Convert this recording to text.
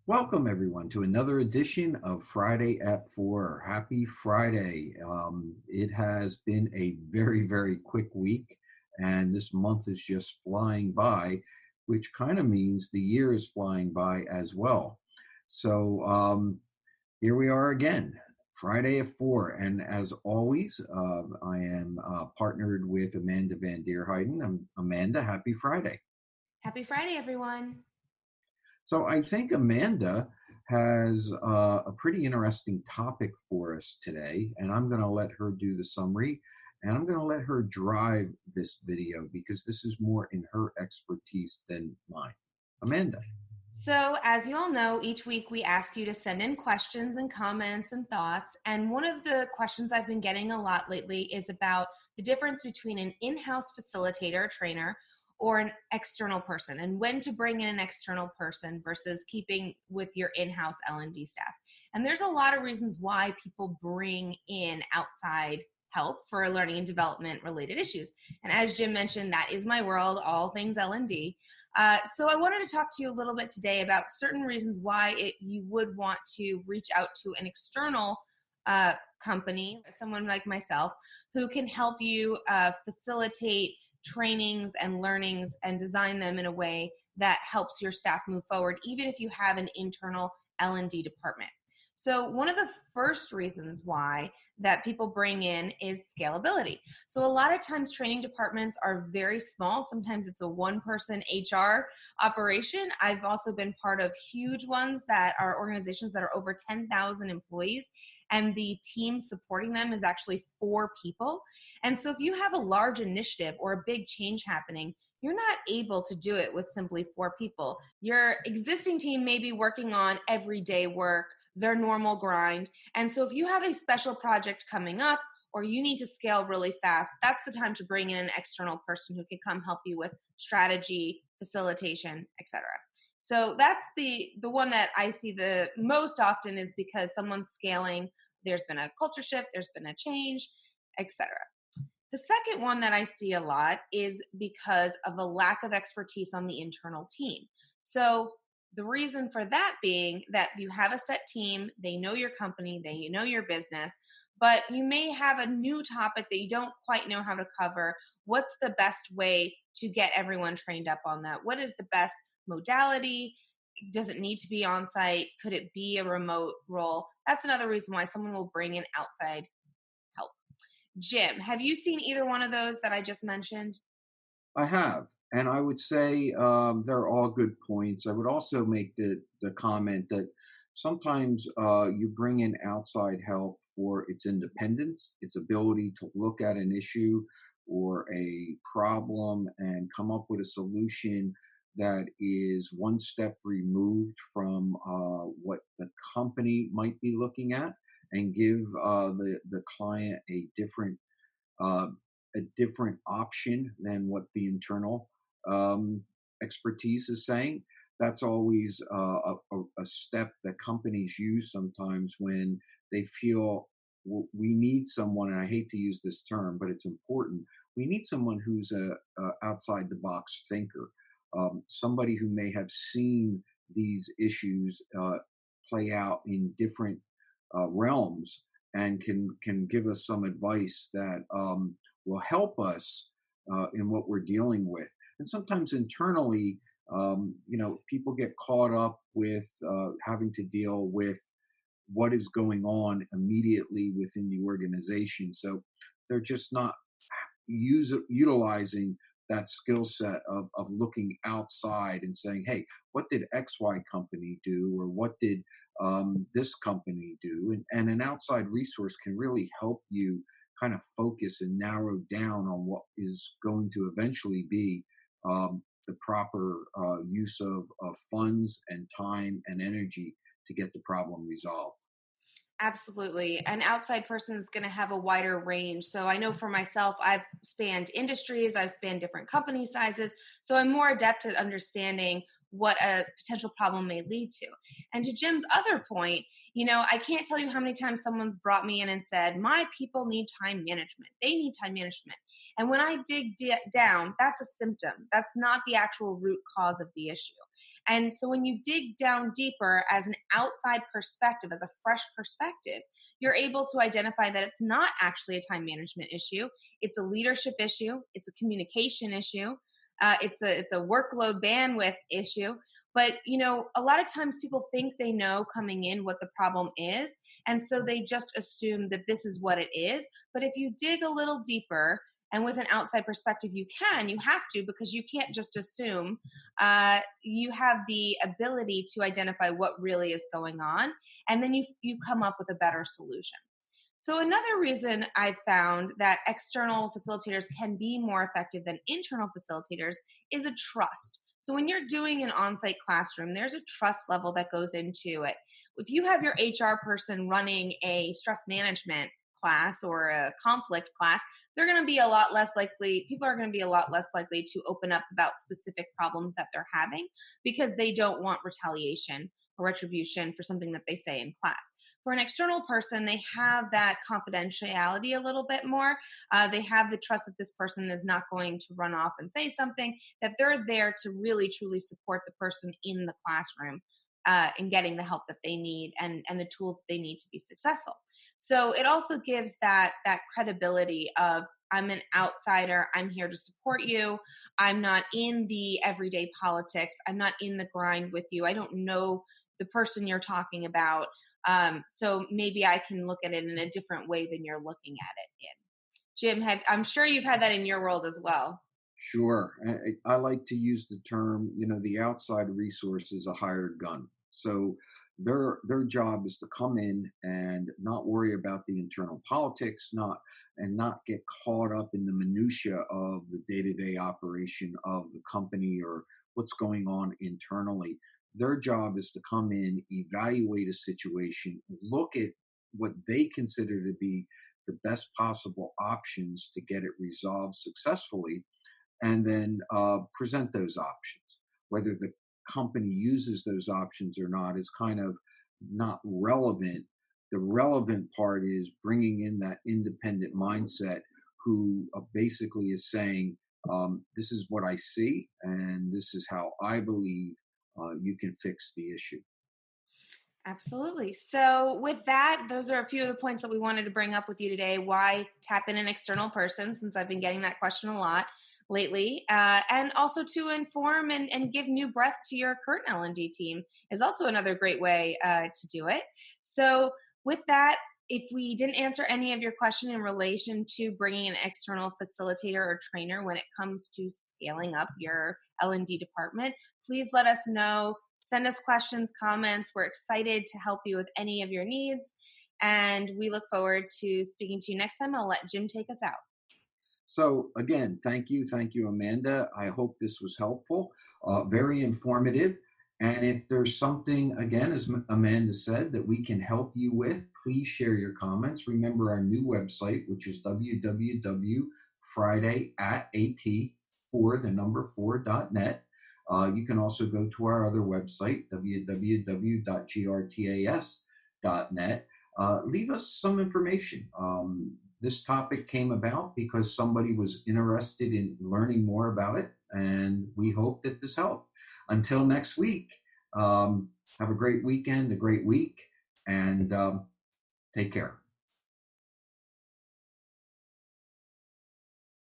Welcome, everyone, to another edition of Friday at 4. Happy Friday. It has been a very, very quick week, and this month is just flying by, which kind of means the year is flying by as well. So here we are again, Friday at 4. And as always, I am partnered with Amanda Van Deerheiden. Amanda, happy Friday. Happy Friday, everyone. So I think Amanda has a pretty interesting topic for us today, and I'm going to let her do the summary, and I'm going to let her drive this video because this is more in her expertise than mine. Amanda. So, as you all know, each week we ask you to send in questions and comments and thoughts. And one of the questions I've been getting a lot lately is about the difference between an in-house facilitator, trainer, or an external person, and when to bring in an external person versus keeping with your in-house L&D staff. And there's a lot of reasons why people bring in outside help for learning and development related issues. And as Jim mentioned, that is my world, all things L&D. So I wanted to talk to you a little bit today about certain reasons why you would want to reach out to an external company, someone like myself, who can help you facilitate trainings and learnings and design them in a way that helps your staff move forward, even if you have an internal L&D department. So one of the first reasons why that people bring in is scalability. So a lot of times training departments are very small. Sometimes it's a one-person HR operation. I've also been part of huge ones that are organizations that are over 10,000 employees, and the team supporting them is actually 4 people. And so if you have a large initiative or a big change happening, you're not able to do it with simply 4 people. Your existing team may be working on everyday work, their normal grind. And so if you have a special project coming up or you need to scale really fast, that's the time to bring in an external person who can come help you with strategy, facilitation, etc. So that's the one that I see the most often, is because someone's scaling, there's been a culture shift, there's been a change, etc. The second one that I see a lot is because of a lack of expertise on the internal team. So the reason for that being that you have a set team, they know your company, they know your business, but you may have a new topic that you don't quite know how to cover. What's the best way to get everyone trained up on that? What is the best modality? Does it need to be on site? Could it be a remote role? That's another reason why someone will bring in outside help. Jim, have you seen either one of those that I just mentioned? I have, and I would say they're all good points. I would also make the comment that sometimes you bring in outside help for its independence, its ability to look at an issue or a problem and come up with a solution that is one step removed from what the company might be looking at, and give the client uh, a different option than what the internal um, expertise is saying. That's always a step that companies use sometimes when they feel we need someone, and I hate to use this term, but it's important. We need someone who's a outside the box thinker, somebody who may have seen these issues play out in different realms and can give us some advice that will help us in what we're dealing with. And sometimes internally, people get caught up with having to deal with what is going on immediately within the organization. So they're just not utilizing that skill set of looking outside and saying, hey, what did XY company do? Or what did this company do? And an outside resource can really help you kind of focus and narrow down on what is going to eventually be the proper use of funds and time and energy to get the problem resolved. Absolutely. An outside person is going to have a wider range. So I know for myself, I've spanned industries, I've spanned different company sizes. So I'm more adept at understanding what a potential problem may lead to. And to Jim's other point, I can't tell you how many times someone's brought me in and said, my people need time management. They need time management. And when I dig down, that's a symptom. That's not the actual root cause of the issue. And so when you dig down deeper as an outside perspective, as a fresh perspective, you're able to identify that it's not actually a time management issue. It's a leadership issue. It's a communication issue. It's a workload bandwidth issue. But a lot of times people think they know coming in what the problem is, and so they just assume that this is what it is. But if you dig a little deeper and with an outside perspective, you have to, because you can't just assume. You have the ability to identify what really is going on, and then you come up with a better solution. So another reason I've found that external facilitators can be more effective than internal facilitators is a trust. So when you're doing an on-site classroom, there's a trust level that goes into it. If you have your HR person running a stress management class or a conflict class, they're going to be a lot less likely, people are going to be a lot less likely to open up about specific problems that they're having, because they don't want retaliation or retribution for something that they say in class. For an external person, they have that confidentiality a little bit more. They have the trust that this person is not going to run off and say something, that they're there to really, truly support the person in the classroom in getting the help that they need and the tools that they need to be successful. So it also gives that credibility of, I'm an outsider. I'm here to support you. I'm not in the everyday politics. I'm not in the grind with you. I don't know the person you're talking about. So maybe I can look at it in a different way than you're looking at it in. Jim, I'm sure you've had that in your world as well. Sure. I like to use the term, the outside resource is a hired gun. So their job is to come in and not worry about the internal politics, not get caught up in the minutia of the day-to-day operation of the company or what's going on internally. Their job is to come in, evaluate a situation, look at what they consider to be the best possible options to get it resolved successfully, and then present those options. Whether the company uses those options or not is kind of not relevant. The relevant part is bringing in that independent mindset who basically is saying, this is what I see, and this is how I believe you can fix the issue. Absolutely. So with that, those are a few of the points that we wanted to bring up with you today. Why tap in an external person, since I've been getting that question a lot lately, and also to inform and give new breath to your current L&D team is also another great way to do it. So with that, if we didn't answer any of your question in relation to bringing an external facilitator or trainer when it comes to scaling up your L&D department, please let us know. Send us questions, comments. We're excited to help you with any of your needs. And we look forward to speaking to you next time. I'll let Jim take us out. So again, thank you. Thank you, Amanda. I hope this was helpful, very informative. And if there's something, again, as Amanda said, that we can help you with, please share your comments. Remember our new website, which is www.friday@at4.net. You can also go to our other website, www.grtas.net. Leave us some information. This topic came about because somebody was interested in learning more about it, and we hope that this helped. Until next week, have a great weekend, a great week, and take care.